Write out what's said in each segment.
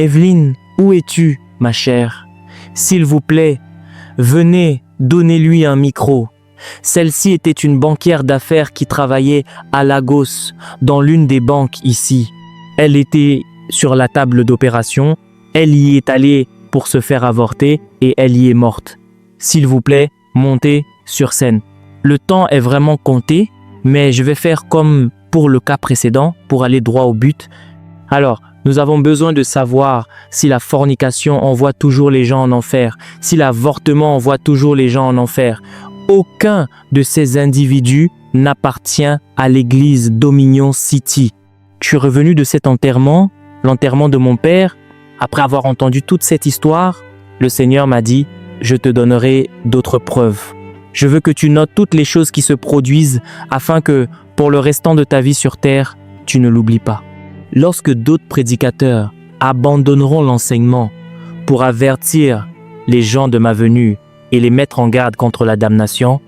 Evelyne, où es-tu, ma chère? S'il vous plaît, venez, donnez-lui un micro. Celle-ci était une banquière d'affaires qui travaillait à Lagos, dans l'une des banques ici. Elle était sur la table d'opération, elle y est allée pour se faire avorter et elle y est morte. S'il vous plaît, montez sur scène. Le temps est vraiment compté, mais je vais faire comme pour le cas précédent, pour aller droit au but. Alors, nous avons besoin de savoir si la fornication envoie toujours les gens en enfer, si l'avortement envoie toujours les gens en enfer. Aucun de ces individus n'appartient à l'église Dominion City. Je suis revenu de cet enterrement, l'enterrement de mon père. Après avoir entendu toute cette histoire, le Seigneur m'a dit, je te donnerai d'autres preuves. Je veux que tu notes toutes les choses qui se produisent afin que, pour le restant de ta vie sur terre, tu ne l'oublies pas. Lorsque d'autres prédicateurs abandonneront l'enseignement pour avertir les gens de ma venue et les mettre en garde contre la damnation,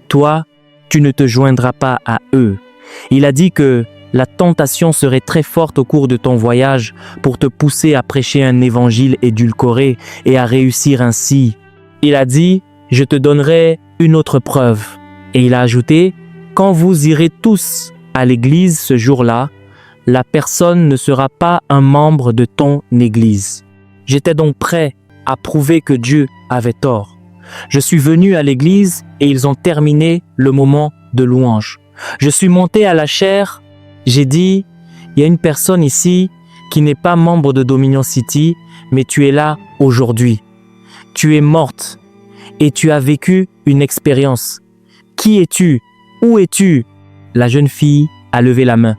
toi, tu ne te joindras pas à eux. Il a dit que la tentation serait très forte au cours de ton voyage pour te pousser à prêcher un évangile édulcoré et à réussir ainsi. Il a dit, je te donnerai une autre preuve. Et il a ajouté, quand vous irez tous à l'église ce jour-là, la personne ne sera pas un membre de ton église. J'étais donc prêt à prouver que Dieu avait tort. Je suis venu à l'église et ils ont terminé le moment de louange. Je suis monté à la chaire, j'ai dit, il y a une personne ici qui n'est pas membre de Dominion City, mais tu es là aujourd'hui. Tu es morte et tu as vécu une expérience. Qui es-tu? Où es-tu? La jeune fille a levé la main.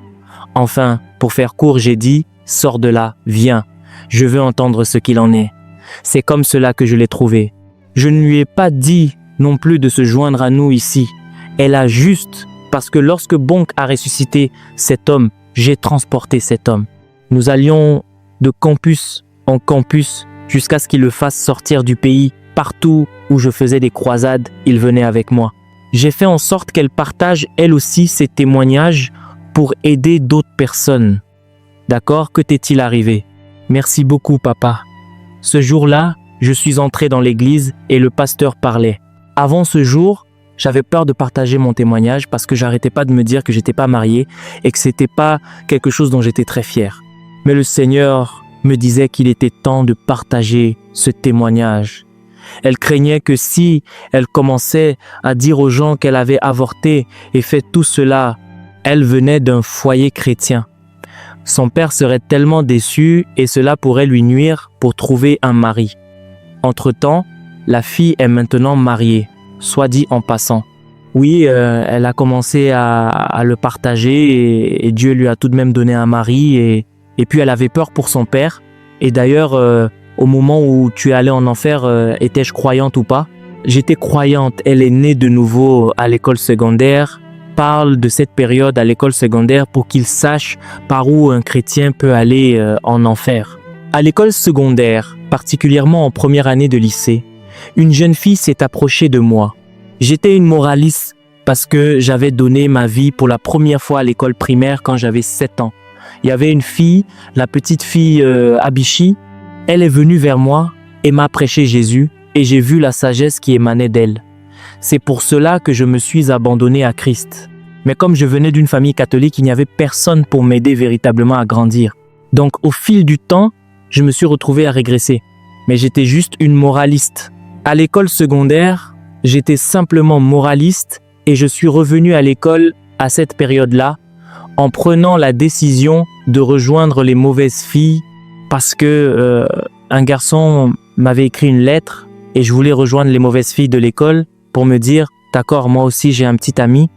Enfin, pour faire court, j'ai dit, sors de là, viens. Je veux entendre ce qu'il en est. C'est comme cela que je l'ai trouvé. Je ne lui ai pas dit non plus de se joindre à nous ici. Elle a juste, parce que lorsque Bonk a ressuscité cet homme, j'ai transporté cet homme. Nous allions de campus en campus jusqu'à ce qu'il le fasse sortir du pays. Partout où je faisais des croisades, il venait avec moi. J'ai fait en sorte qu'elle partage elle aussi ses témoignages pour aider d'autres personnes. D'accord? Que t'est-il arrivé? Merci beaucoup, papa. Ce jour-là, je suis entré dans l'église et le pasteur parlait. Avant ce jour, j'avais peur de partager mon témoignage parce que j'arrêtais pas de me dire que j'étais pas marié et que c'était pas quelque chose dont j'étais très fier. Mais le Seigneur me disait qu'il était temps de partager ce témoignage. Elle craignait que si elle commençait à dire aux gens qu'elle avait avorté et fait tout cela, elle venait d'un foyer chrétien. Son père serait tellement déçu et cela pourrait lui nuire pour trouver un mari. Entre-temps, la fille est maintenant mariée, soit dit en passant. Oui, elle a commencé à le partager et Dieu lui a tout de même donné un mari et puis elle avait peur pour son père. Et d'ailleurs, au moment où tu es allé en enfer, étais-je croyante ou pas? J'étais croyante, elle est née de nouveau à l'école secondaire. Parle de cette période à l'école secondaire pour qu'il sache par où un chrétien peut aller en enfer. À l'école secondaire, particulièrement en première année de lycée, une jeune fille s'est approchée de moi. J'étais une moraliste parce que j'avais donné ma vie pour la première fois à l'école primaire quand j'avais 7 ans. Il y avait une fille, la petite fille Abishi, elle est venue vers moi et m'a prêché Jésus et j'ai vu la sagesse qui émanait d'elle. C'est pour cela que je me suis abandonné à Christ. Mais comme je venais d'une famille catholique, il n'y avait personne pour m'aider véritablement à grandir. Donc au fil du temps, je me suis retrouvé à régresser. Mais j'étais juste une moraliste. À l'école secondaire, j'étais simplement moraliste et je suis revenu à l'école à cette période-là en prenant la décision de rejoindre les mauvaises filles parce que un garçon m'avait écrit une lettre et je voulais rejoindre les mauvaises filles de l'école pour me dire, d'accord, moi aussi j'ai un petit ami.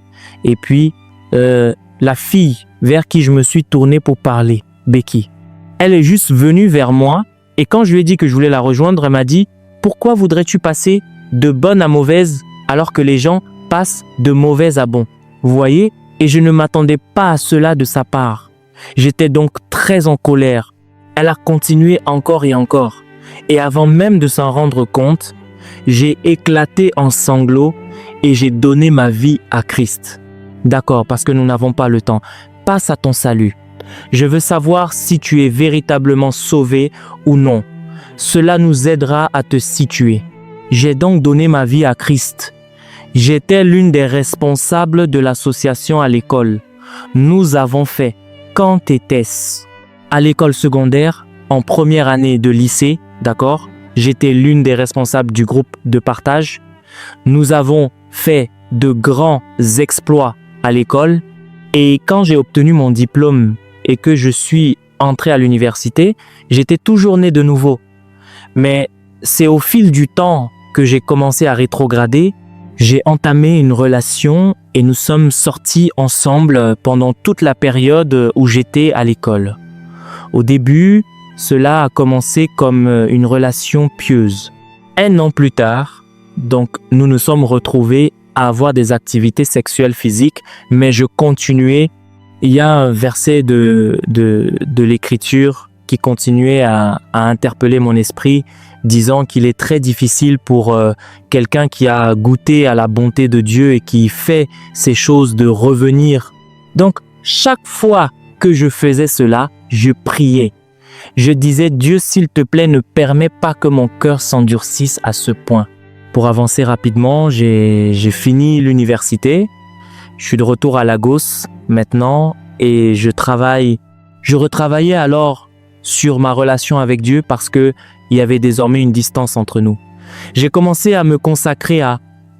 Et puis, la fille vers qui je me suis tourné pour parler, Becky, elle est juste venue vers moi et quand je lui ai dit que je voulais la rejoindre, elle m'a dit, pourquoi voudrais-tu passer de bonne à mauvaise alors que les gens passent de mauvais à bon? Vous voyez? Et je ne m'attendais pas à cela de sa part. J'étais donc très en colère. Elle a continué encore et encore. Et avant même de s'en rendre compte, j'ai éclaté en sanglots et j'ai donné ma vie à Christ. D'accord, parce que nous n'avons pas le temps. Passe à ton salut. Je veux savoir si tu es véritablement sauvé ou non. Cela nous aidera à te situer. J'ai donc donné ma vie à Christ. J'étais l'une des responsables de l'association à l'école. Nous avons fait Quand était-ce? À l'école secondaire, en première année de lycée, d'accord? J'étais l'une des responsables du groupe de partage. Nous avons fait de grands exploits à l'école. Et quand j'ai obtenu mon diplôme et que je suis entré à l'université, j'étais toujours né de nouveau. Mais c'est au fil du temps que j'ai commencé à rétrograder. J'ai entamé une relation et nous sommes sortis ensemble pendant toute la période où j'étais à l'école. Au début, cela a commencé comme une relation pieuse. 1 an plus tard, donc nous nous sommes retrouvés à avoir des activités sexuelles physiques, mais je continuais. Il y a un verset de l'Écriture qui continuait à interpeller mon esprit, disant qu'il est très difficile pour quelqu'un qui a goûté à la bonté de Dieu et qui fait ces choses de revenir. Donc, chaque fois que je faisais cela, je priais. Je disais, Dieu, s'il te plaît, ne permets pas que mon cœur s'endurcisse à ce point. Pour avancer rapidement, j'ai fini l'université. Je suis de retour à Lagos maintenant et je retravaillais alors sur ma relation avec Dieu parce que il y avait désormais une distance entre nous. J'ai commencé à me consacrer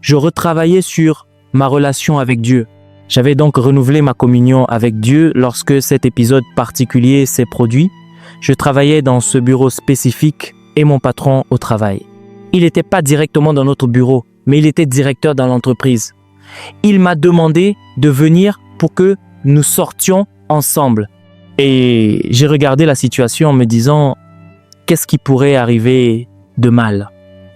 je retravaillais sur ma relation avec Dieu. J'avais donc renouvelé ma communion avec Dieu lorsque cet épisode particulier s'est produit. Je travaillais dans ce bureau spécifique et mon patron au travail. Il n'était pas directement dans notre bureau, mais il était directeur dans l'entreprise. Il m'a demandé de venir pour que nous sortions ensemble. Et j'ai regardé la situation en me disant, qu'est-ce qui pourrait arriver de mal?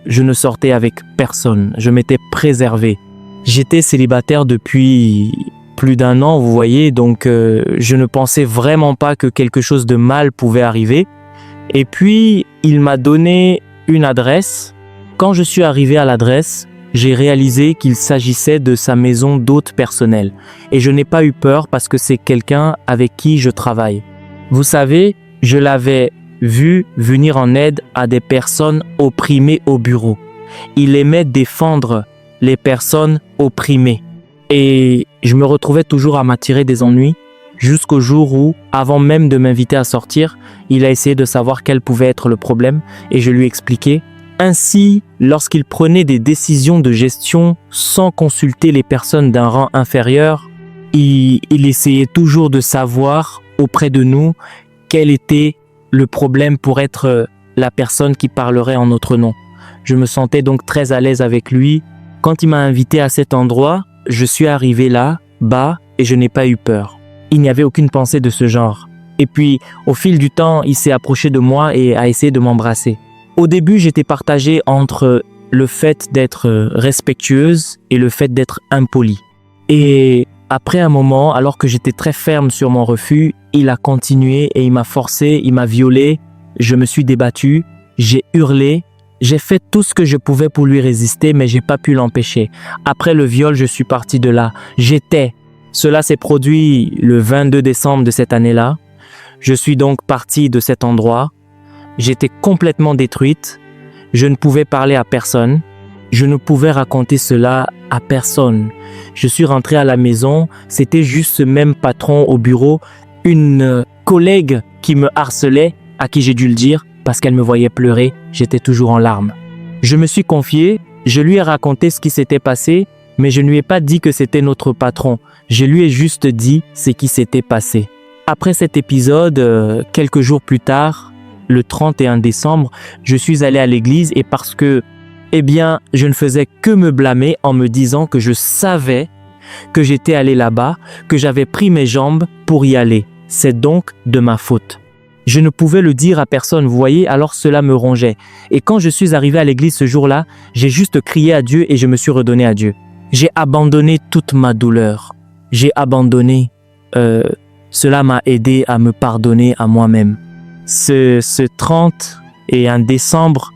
Je ne sortais avec personne, je m'étais préservé. J'étais célibataire depuis plus d'1 an, vous voyez, donc je ne pensais vraiment pas que quelque chose de mal pouvait arriver. Et puis, il m'a donné une adresse. Quand je suis arrivé à l'adresse, j'ai réalisé qu'il s'agissait de sa maison d'hôte personnelle. Et je n'ai pas eu peur parce que c'est quelqu'un avec qui je travaille. Vous savez, je l'avais vu venir en aide à des personnes opprimées au bureau. Il aimait défendre les personnes opprimées. Et je me retrouvais toujours à m'attirer des ennuis jusqu'au jour où, avant même de m'inviter à sortir, il a essayé de savoir quel pouvait être le problème et je lui ai expliqué. Ainsi, lorsqu'il prenait des décisions de gestion sans consulter les personnes d'un rang inférieur, il essayait toujours de savoir auprès de nous quel était le problème pour être la personne qui parlerait en notre nom. Je me sentais donc très à l'aise avec lui. Quand il m'a invité à cet endroit, je suis arrivé là, bas, et je n'ai pas eu peur. Il n'y avait aucune pensée de ce genre. Et puis, au fil du temps, il s'est approché de moi et a essayé de m'embrasser. Au début, j'étais partagée entre le fait d'être respectueuse et le fait d'être impolie. Et après un moment, alors que j'étais très ferme sur mon refus, il a continué et il m'a forcé, il m'a violé. Je me suis débattu, j'ai hurlé, j'ai fait tout ce que je pouvais pour lui résister, mais j'ai pas pu l'empêcher. Après le viol, je suis parti de là. Cela s'est produit le 22 décembre de cette année-là. Je suis donc parti de cet endroit. J'étais complètement détruite. Je ne pouvais parler à personne. Je ne pouvais raconter cela à personne. Je suis rentré à la maison. C'était juste ce même patron au bureau, une collègue qui me harcelait, à qui j'ai dû le dire parce qu'elle me voyait pleurer. J'étais toujours en larmes. Je me suis confié. Je lui ai raconté ce qui s'était passé, mais je ne lui ai pas dit que c'était notre patron. Je lui ai juste dit ce qui s'était passé. Après cet épisode, quelques jours plus tard, le 31 décembre, je suis allé à l'église et parce que, je ne faisais que me blâmer en me disant que je savais que j'étais allé là-bas, que j'avais pris mes jambes pour y aller. C'est donc de ma faute. Je ne pouvais le dire à personne, vous voyez, alors cela me rongeait. Et quand je suis arrivé à l'église ce jour-là, j'ai juste crié à Dieu et je me suis redonné à Dieu. J'ai abandonné toute ma douleur. J'ai abandonné. Cela m'a aidé à me pardonner à moi-même. Ce 30 et 1 décembre,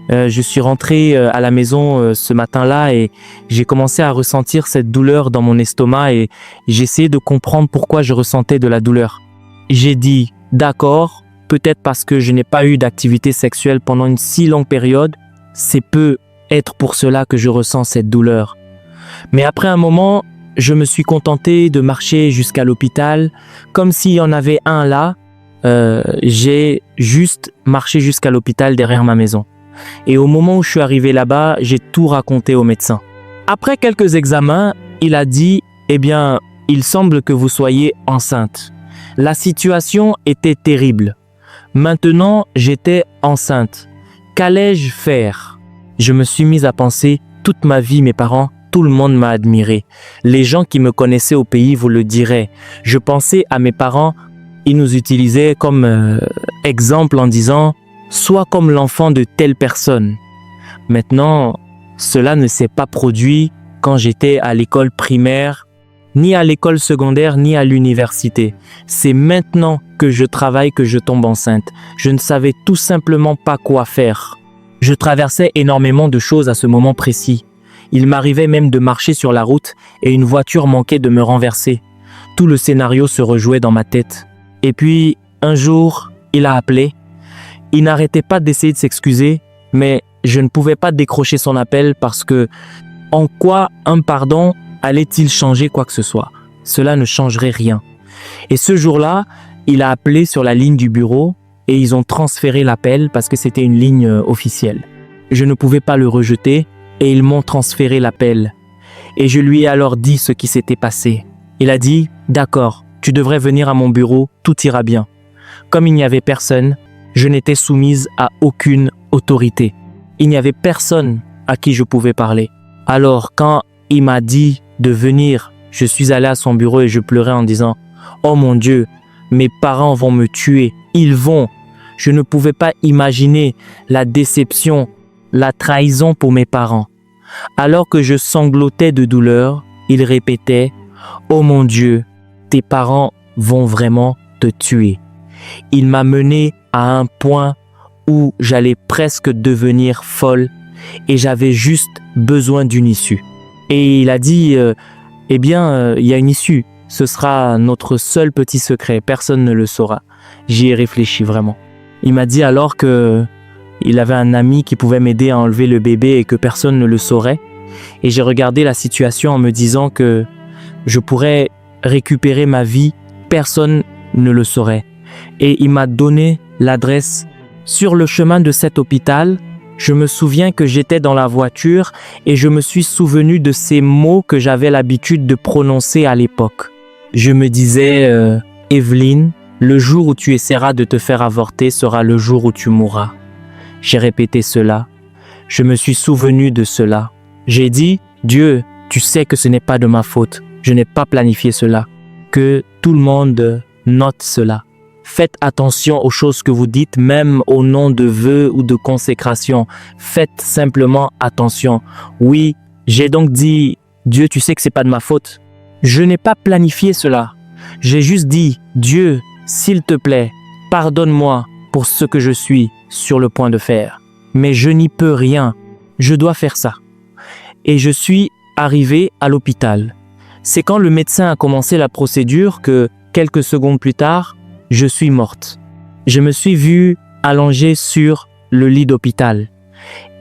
je suis rentré à la maison ce matin-là et j'ai commencé à ressentir cette douleur dans mon estomac et j'ai essayé de comprendre pourquoi je ressentais de la douleur. j'ai dit « D'accord, peut-être parce que je n'ai pas eu d'activité sexuelle pendant une si longue période, c'est peut être pour cela que je ressens cette douleur. » Mais après un moment, je me suis contenté de marcher jusqu'à l'hôpital, comme s'il y en avait un là. J'ai juste marché jusqu'à l'hôpital derrière ma maison. Et au moment où je suis arrivé là-bas, j'ai tout raconté au médecin. Après quelques examens, il a dit « Eh bien, il semble que vous soyez enceinte. » La situation était terrible. Maintenant, j'étais enceinte. Qu'allais-je faire? Je me suis mise à penser toute ma vie, mes parents, tout le monde m'a admiré. Les gens qui me connaissaient au pays vous le diraient. Je pensais à mes parents, ils nous utilisaient comme exemple en disant « Sois comme l'enfant de telle personne ». Maintenant, cela ne s'est pas produit quand j'étais à l'école primaire, ni à l'école secondaire, ni à l'université. C'est maintenant que je travaille que je tombe enceinte. Je ne savais tout simplement pas quoi faire. Je traversais énormément de choses à ce moment précis. Il m'arrivait même de marcher sur la route et une voiture manquait de me renverser. Tout le scénario se rejouait dans ma tête. Et puis, un jour, il a appelé. Il n'arrêtait pas d'essayer de s'excuser, mais je ne pouvais pas décrocher son appel parce que en quoi un pardon allait-il changer quoi que ce soit? Cela ne changerait rien. Et ce jour-là, il a appelé sur la ligne du bureau et ils ont transféré l'appel parce que c'était une ligne officielle. Je ne pouvais pas le rejeter et ils m'ont transféré l'appel. Et je lui ai alors dit ce qui s'était passé. Il a dit « D'accord, tu devrais venir à mon bureau, tout ira bien. » Comme il n'y avait personne, je n'étais soumise à aucune autorité. Il n'y avait personne à qui je pouvais parler. Alors, quand il m'a dit de venir, je suis allé à son bureau et je pleurais en disant « Oh mon Dieu, mes parents vont me tuer, ils vont. » Je ne pouvais pas imaginer la déception, la trahison pour mes parents. Alors que je sanglotais de douleur, il répétait « Oh mon Dieu, tes parents vont vraiment te tuer. » Il m'a mené à un point où j'allais presque devenir folle et j'avais juste besoin d'une issue. Et il a dit « Eh bien, il y a une issue. Ce sera notre seul petit secret. Personne ne le saura. » J'y ai réfléchi vraiment. Il m'a dit alors que il avait un ami qui pouvait m'aider à enlever le bébé et que personne ne le saurait. Et j'ai regardé la situation en me disant que je pourrais récupérer ma vie, personne ne le saurait. Et il m'a donné l'adresse. Sur le chemin de cet hôpital, je me souviens que j'étais dans la voiture et je me suis souvenu de ces mots que j'avais l'habitude de prononcer à l'époque. Je me disais « Evelyne, le jour où tu essaieras de te faire avorter sera le jour où tu mourras. » J'ai répété cela. Je me suis souvenu de cela. J'ai dit « Dieu, tu sais que ce n'est pas de ma faute. Je n'ai pas planifié cela. » Que tout le monde note cela. Faites attention aux choses que vous dites, même au nom de vœux ou de consécration. Faites simplement attention. Oui, j'ai donc dit « Dieu, tu sais que ce n'est pas de ma faute. » Je n'ai pas planifié cela. J'ai juste dit « Dieu, s'il te plaît, pardonne-moi pour ce que je suis sur le point de faire. Mais je n'y peux rien. Je dois faire ça. » Et je suis arrivé à l'hôpital. C'est quand le médecin a commencé la procédure que, quelques secondes plus tard, je suis morte. Je me suis vue allongée sur le lit d'hôpital.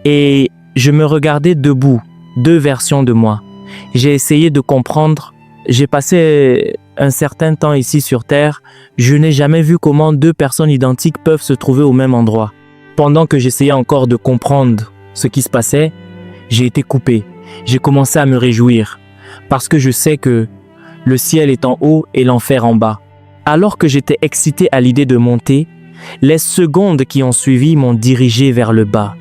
Et je me regardais debout, deux versions de moi. J'ai essayé de comprendre. J'ai passé un certain temps ici sur Terre. Je n'ai jamais vu comment deux personnes identiques peuvent se trouver au même endroit. Pendant que j'essayais encore de comprendre ce qui se passait, j'ai été coupé. J'ai commencé à me réjouir. Parce que je sais que le ciel est en haut et l'enfer en bas. Alors que j'étais excité à l'idée de monter, les secondes qui ont suivi m'ont dirigé vers le bas.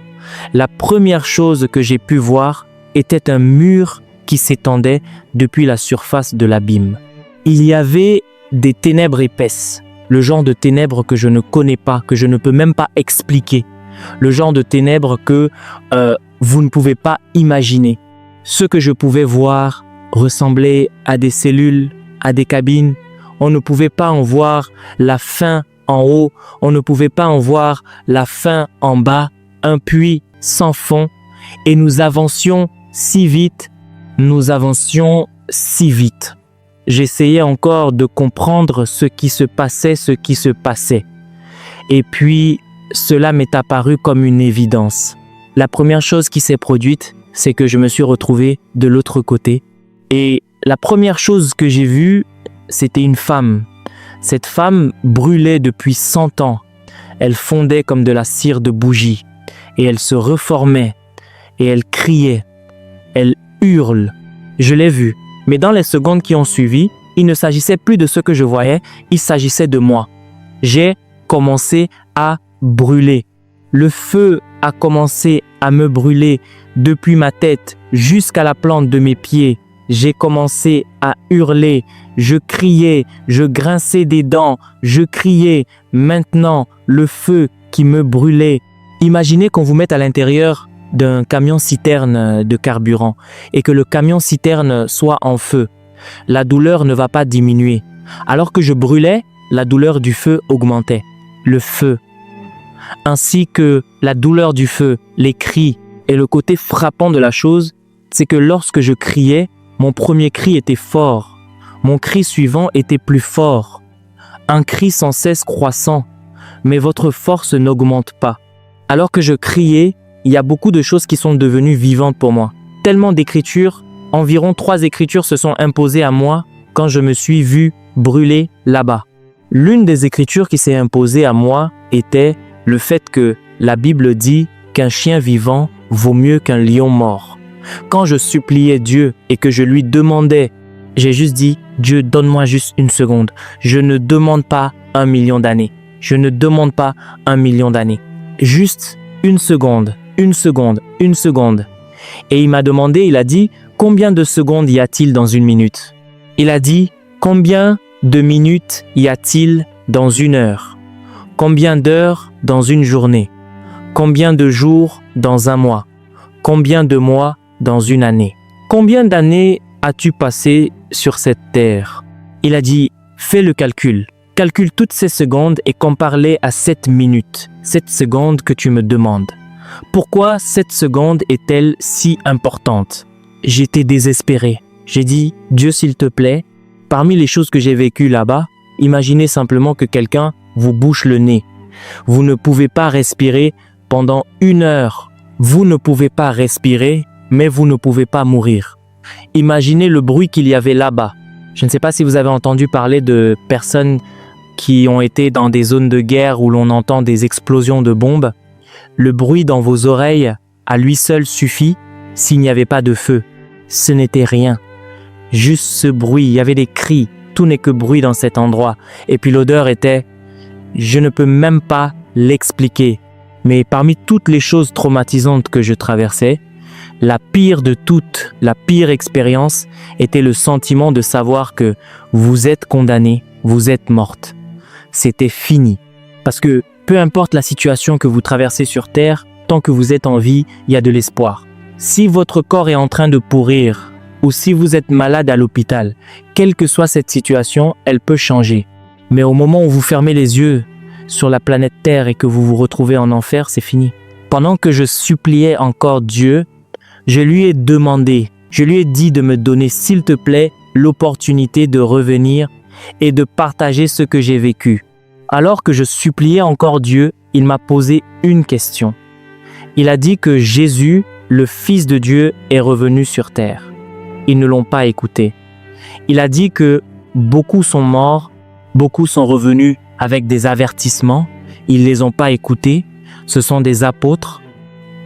La première chose que j'ai pu voir était un mur qui s'étendait depuis la surface de l'abîme. Il y avait des ténèbres épaisses, le genre de ténèbres que je ne connais pas, que je ne peux même pas expliquer, le genre de ténèbres que vous ne pouvez pas imaginer. Ce que je pouvais voir ressemblait à des cellules, à des cabines. On ne pouvait pas en voir la fin en haut, on ne pouvait pas en voir la fin en bas, un puits sans fond. Et nous avancions si vite. j'essayais encore de comprendre ce qui se passait. Et puis, cela m'est apparu comme une évidence. La première chose qui s'est produite, c'est que je me suis retrouvé de l'autre côté. Et la première chose que j'ai vue, c'était une femme. Cette femme brûlait depuis 100 ans. Elle fondait comme de la cire de bougie. Et elle se reformait. Et elle criait. Elle hurle. Je l'ai vue. Mais dans les secondes qui ont suivi, il ne s'agissait plus de ce que je voyais, il s'agissait de moi. J'ai commencé à brûler. Le feu a commencé à me brûler depuis ma tête jusqu'à la plante de mes pieds. J'ai commencé à hurler, je criais, je grinçais des dents, je criais. Maintenant, le feu qui me brûlait. Imaginez qu'on vous mette à l'intérieur d'un camion-citerne de carburant et que le camion-citerne soit en feu. La douleur ne va pas diminuer. Alors que je brûlais, la douleur du feu augmentait. Le feu, ainsi que la douleur du feu, les cris et le côté frappant de la chose, c'est que lorsque je criais, mon premier cri était fort. Mon cri suivant était plus fort. Un cri sans cesse croissant, mais votre force n'augmente pas. Alors que je criais, il y a beaucoup de choses qui sont devenues vivantes pour moi. Tellement d'écritures, environ 3 écritures se sont imposées à moi quand je me suis vu brûler là-bas. L'une des écritures qui s'est imposée à moi était le fait que la Bible dit qu'un chien vivant vaut mieux qu'un lion mort. Quand je suppliais Dieu et que je lui demandais, j'ai juste dit, Dieu, donne-moi juste une seconde. Je ne demande pas 1 million d'années. Je ne demande pas 1 million d'années. Juste une seconde, une seconde, une seconde. Et il m'a demandé, il a dit, combien de secondes y a-t-il dans une minute? Il a dit, combien de minutes y a-t-il dans une heure? Combien d'heures dans une journée? Combien de jours dans un mois? Combien de mois dans une année? Combien d'années as-tu passé sur cette terre? Il a dit, fais le calcul. Calcule toutes ces secondes et compare-les à 7 minutes, 7 secondes que tu me demandes. Pourquoi cette seconde est-elle si importante? J'étais désespéré. J'ai dit, Dieu s'il te plaît, parmi les choses que j'ai vécues là-bas, imaginez simplement que quelqu'un vous bouche le nez. Vous ne pouvez pas respirer pendant 1 heure. Vous ne pouvez pas respirer, mais vous ne pouvez pas mourir. Imaginez le bruit qu'il y avait là-bas. Je ne sais pas si vous avez entendu parler de personnes qui ont été dans des zones de guerre où l'on entend des explosions de bombes. Le bruit dans vos oreilles, à lui seul suffit s'il n'y avait pas de feu. Ce n'était rien. Juste ce bruit, il y avait des cris. Tout n'est que bruit dans cet endroit. Et puis l'odeur était... Je ne peux même pas l'expliquer. Mais parmi toutes les choses traumatisantes que je traversais, la pire de toutes, la pire expérience était le sentiment de savoir que vous êtes condamné, vous êtes morte. C'était fini. Parce que peu importe la situation que vous traversez sur Terre, tant que vous êtes en vie, il y a de l'espoir. Si votre corps est en train de pourrir, ou si vous êtes malade à l'hôpital, quelle que soit cette situation, elle peut changer. Mais au moment où vous fermez les yeux sur la planète Terre et que vous vous retrouvez en enfer, c'est fini. Pendant que je suppliais encore Dieu, je lui ai demandé, je lui ai dit de me donner, s'il te plaît, l'opportunité de revenir et de partager ce que j'ai vécu. Alors que je suppliais encore Dieu, il m'a posé une question. Il a dit que Jésus, le Fils de Dieu, est revenu sur terre. Ils ne l'ont pas écouté. Il a dit que beaucoup sont morts, beaucoup sont revenus avec des avertissements. Ils ne les ont pas écoutés. Ce sont des apôtres.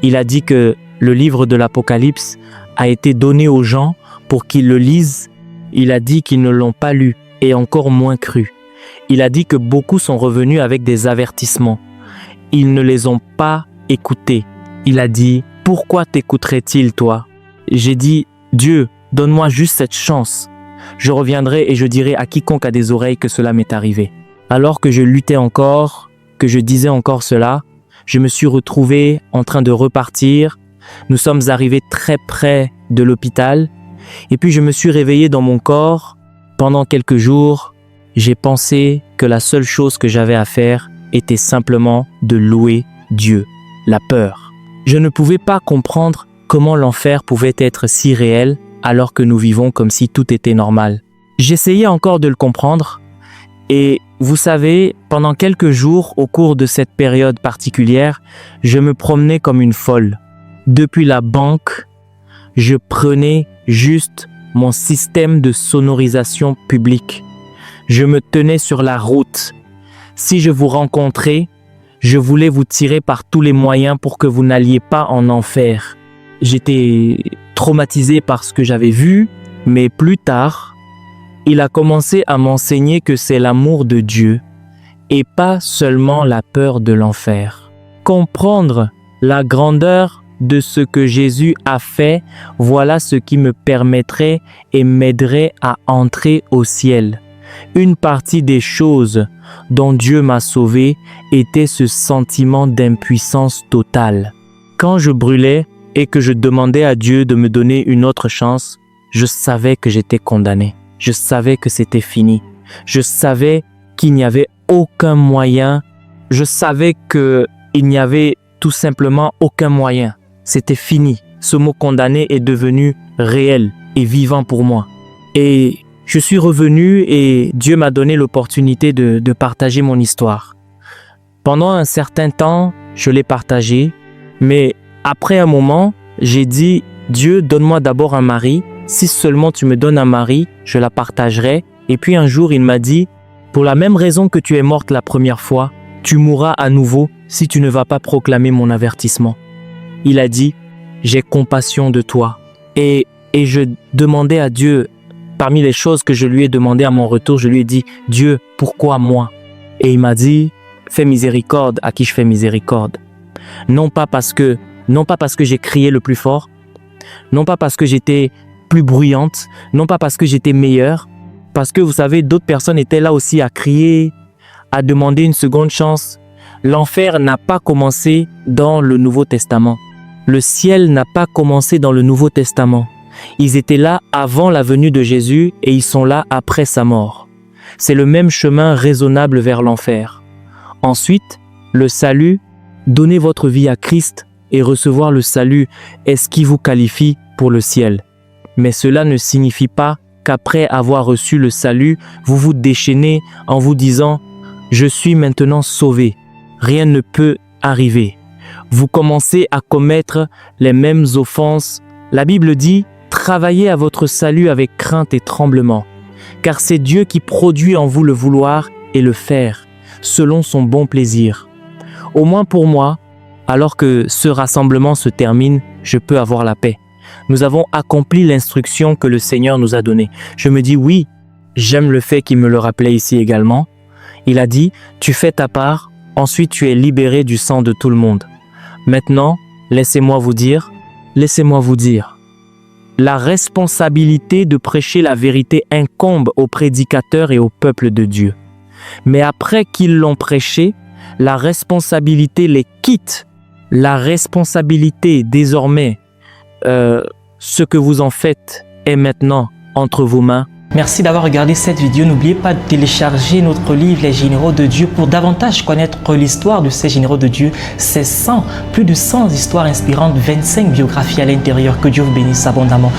Il a dit que le livre de l'Apocalypse a été donné aux gens pour qu'ils le lisent. Il a dit qu'ils ne l'ont pas lu et encore moins cru. Il a dit que beaucoup sont revenus avec des avertissements. Ils ne les ont pas écoutés. Il a dit, pourquoi t'écouterait-il toi? J'ai dit, Dieu, donne-moi juste cette chance. Je reviendrai et je dirai à quiconque a des oreilles que cela m'est arrivé. Alors que je luttais encore, que je disais encore cela, je me suis retrouvé en train de repartir. Nous sommes arrivés très près de l'hôpital. Et puis je me suis réveillé dans mon corps. Pendant quelques jours, j'ai pensé que la seule chose que j'avais à faire était simplement de louer Dieu, la peur. Je ne pouvais pas comprendre comment l'enfer pouvait être si réel alors que nous vivons comme si tout était normal. J'essayais encore de le comprendre et vous savez, pendant quelques jours au cours de cette période particulière, je me promenais comme une folle. Depuis la banque, je prenais juste mon système de sonorisation publique. Je me tenais sur la route. Si je vous rencontrais, je voulais vous tirer par tous les moyens pour que vous n'alliez pas en enfer. J'étais traumatisé par ce que j'avais vu, mais plus tard, il a commencé à m'enseigner que c'est l'amour de Dieu et pas seulement la peur de l'enfer. Comprendre la grandeur de ce que Jésus a fait, voilà ce qui me permettrait et m'aiderait à entrer au ciel. Une partie des choses dont Dieu m'a sauvé était ce sentiment d'impuissance totale. Quand je brûlais et que je demandais à Dieu de me donner une autre chance, je savais que j'étais condamné. Je savais que c'était fini. Je savais qu'il n'y avait aucun moyen. Je savais qu'il n'y avait tout simplement aucun moyen. C'était fini. Ce mot condamné est devenu réel et vivant pour moi. Et je suis revenu et Dieu m'a donné l'opportunité de partager mon histoire. Pendant un certain temps, je l'ai partagé, mais après un moment, j'ai dit, Dieu, donne-moi d'abord un mari. Si seulement tu me donnes un mari, je la partagerai. Et puis un jour, il m'a dit, pour la même raison que tu es morte la première fois, tu mourras à nouveau si tu ne vas pas proclamer mon avertissement. Il a dit, j'ai compassion de toi. Et je demandais à Dieu, parmi les choses que je lui ai demandé à mon retour, je lui ai dit, Dieu, pourquoi moi? Et il m'a dit, fais miséricorde à qui je fais miséricorde. Non pas parce que j'ai crié le plus fort, non pas parce que j'étais plus bruyante, non pas parce que j'étais meilleure, parce que vous savez, d'autres personnes étaient là aussi à crier, à demander une seconde chance. L'enfer n'a pas commencé dans le Nouveau Testament. Le ciel n'a pas commencé dans le Nouveau Testament. Ils étaient là avant la venue de Jésus et ils sont là après sa mort. C'est le même chemin raisonnable vers l'enfer. Ensuite, le salut, donnez votre vie à Christ et recevoir le salut est ce qui vous qualifie pour le ciel. Mais cela ne signifie pas qu'après avoir reçu le salut, vous vous déchaînez en vous disant « Je suis maintenant sauvé, rien ne peut arriver ». Vous commencez à commettre les mêmes offenses. La Bible dit « Travaillez à votre salut avec crainte et tremblement, car c'est Dieu qui produit en vous le vouloir et le faire, selon son bon plaisir. » Au moins pour moi, alors que ce rassemblement se termine, je peux avoir la paix. Nous avons accompli l'instruction que le Seigneur nous a donnée. Je me dis oui, j'aime le fait qu'il me le rappelait ici également. Il a dit, tu fais ta part, ensuite tu es libéré du sang de tout le monde. Maintenant, laissez-moi vous dire, la responsabilité de prêcher la vérité incombe aux prédicateurs et au peuple de Dieu. Mais après qu'ils l'ont prêché, la responsabilité les quitte. La responsabilité désormais, ce que vous en faites est maintenant entre vos mains. Merci d'avoir regardé cette vidéo. N'oubliez pas de télécharger notre livre Les Généraux de Dieu pour davantage connaître l'histoire de ces généraux de Dieu. C'est plus de 100 histoires inspirantes, 25 biographies à l'intérieur. Que Dieu vous bénisse abondamment.